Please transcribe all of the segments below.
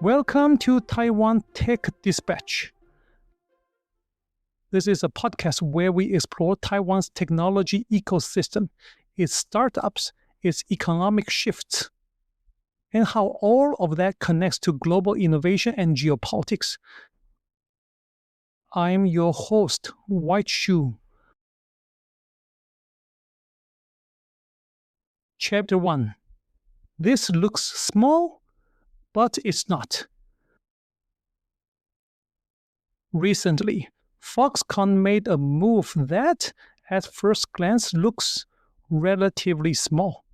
Welcome to Taiwan Tech Dispatch. This is a podcast where we explore Taiwan's technology ecosystem, its startups, its economic shifts, and how all of that connects to global innovation and geopolitics. I'm your host, White Shoe. Chapter 1. This looks small, but it's not. Recently, Foxconn made a move that, at first glance, looks relatively small.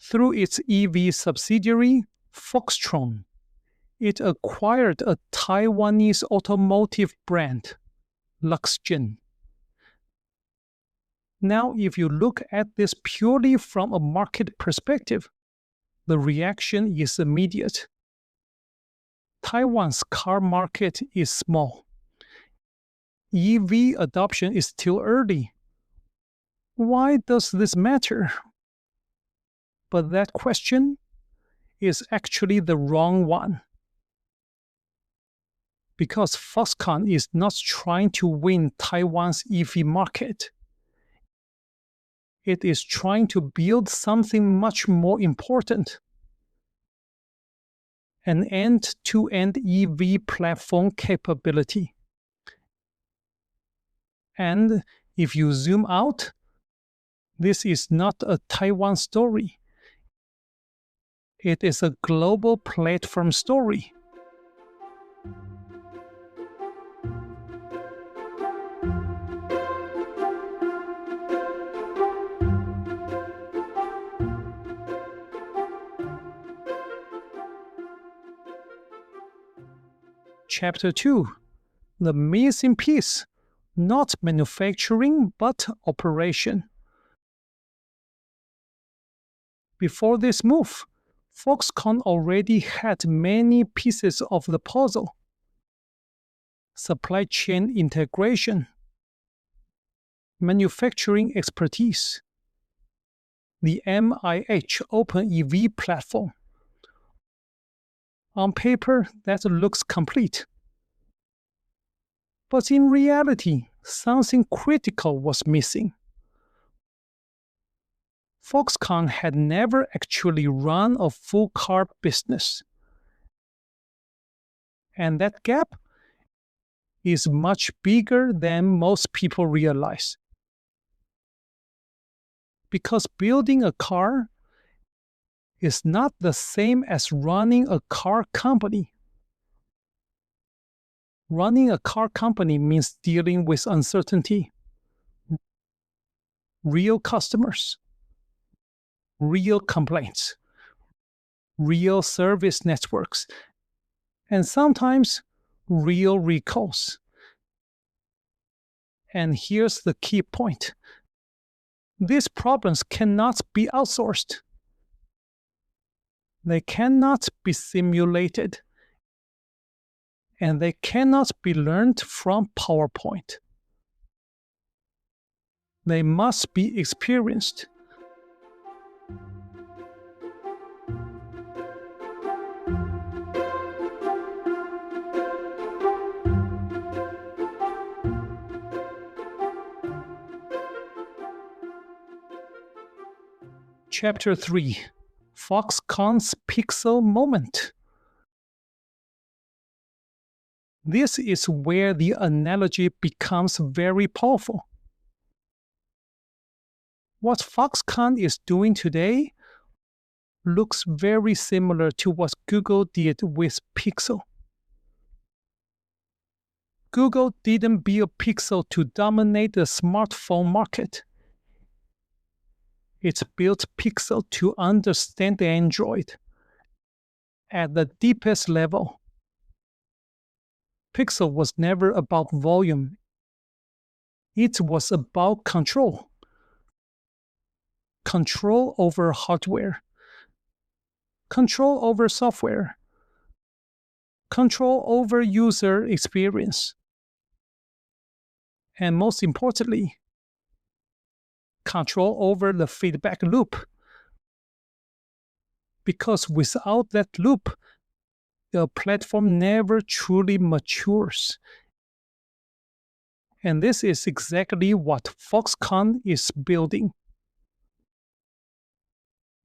Through its EV subsidiary, Foxconn, it acquired a Taiwanese automotive brand, Luxgen. Now, if you look at this purely from a market perspective, the reaction is immediate. Taiwan's car market is small. EV adoption is still early. Why does this matter? But that question is actually the wrong one. Because Foxconn is not trying to win Taiwan's EV market. It is trying to build something much more important. An end-to-end EV platform capability. And if you zoom out, this is not a Taiwan story. It is a global platform story. Chapter 2. The missing piece, not manufacturing, but operation. Before this move, Foxconn already had many pieces of the puzzle. Supply chain integration, manufacturing expertise, the MIH Open EV platform. On paper, that looks complete. But in reality, something critical was missing. Foxconn had never actually run a full car business. And that gap is much bigger than most people realize. Because building a car is not the same as running a car company. Running a car company means dealing with uncertainty, real customers, real complaints, real service networks, and sometimes real recalls. And here's the key point. These problems cannot be outsourced. They cannot be simulated. And they cannot be learned from PowerPoint. They must be experienced. Chapter 3. Foxconn's Pixel Moment. This is where the analogy becomes very powerful. What Foxconn is doing today looks very similar to what Google did with Pixel. Google didn't build Pixel to dominate the smartphone market. It built Pixel to understand Android at the deepest level. Pixel was never about volume. It was about control. Control over hardware. Control over software. Control over user experience. And most importantly, control over the feedback loop. because without that loop, the platform never truly matures. And this is exactly what Foxconn is building.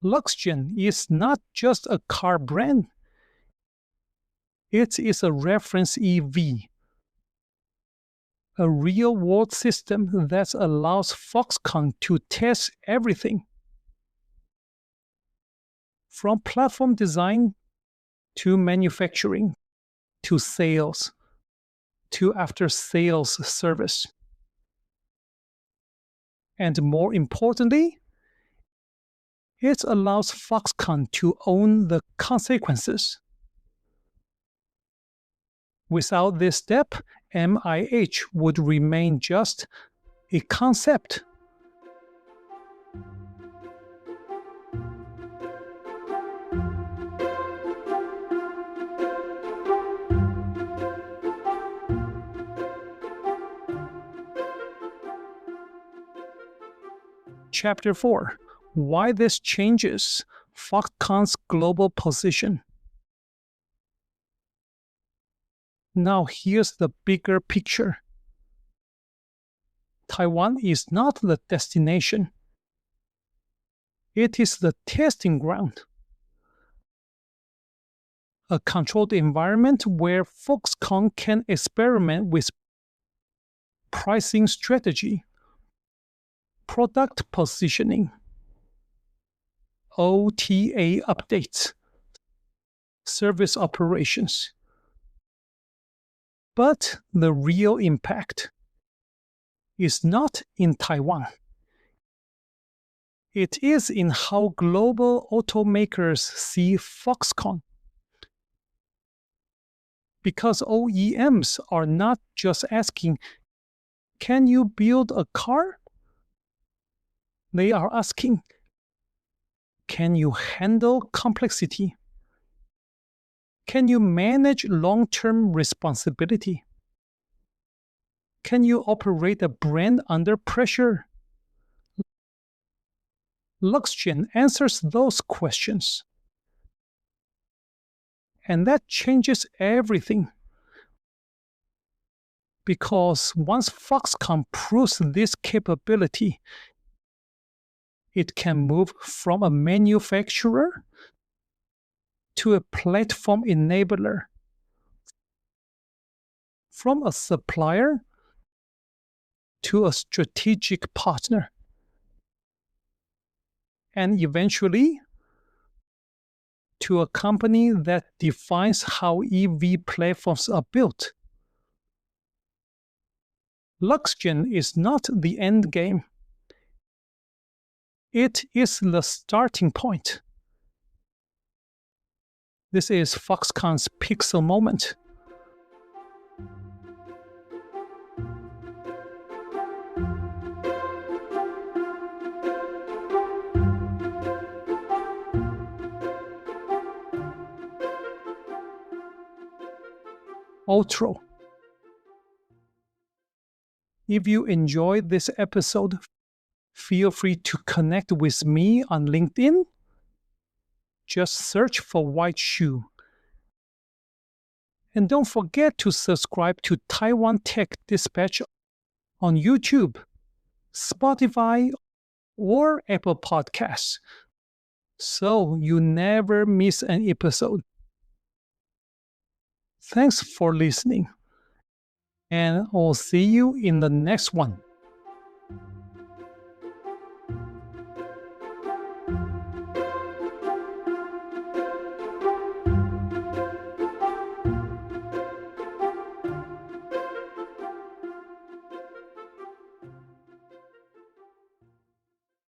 Luxgen is not just a car brand. It is a reference EV, a real-world system that allows Foxconn to test everything, from platform design to manufacturing, to sales, to after-sales service. And more importantly, it allows Foxconn to own the consequences. Without this step, MIH would remain just a concept. Chapter 4: Why this changes Foxconn's global position. Now here's the bigger picture. Taiwan is not the destination. It is the testing ground. A controlled environment where Foxconn can experiment with pricing strategy, product positioning, OTA updates, service operations. But the real impact is not in Taiwan. It is in how global automakers see Foxconn. Because OEMs are not just asking, can you build a car? They are asking, can you handle complexity? Can you manage long-term responsibility? Can you operate a brand under pressure? Luxgen answers those questions. And that changes everything. Because once Foxconn proves this capability, it can move from a manufacturer to a platform enabler, from a supplier to a strategic partner, and eventually to a company that defines how EV platforms are built. Luxgen is not the end game. It is the starting point. This is Foxconn's Pixel Moment. Outro. If you enjoyed this episode, feel free to connect with me on LinkedIn. Just search for White Shoe. And don't forget to subscribe to Taiwan Tech Dispatch on YouTube, Spotify, or Apple Podcasts, so you never miss an episode. Thanks for listening, and I'll see you in the next one.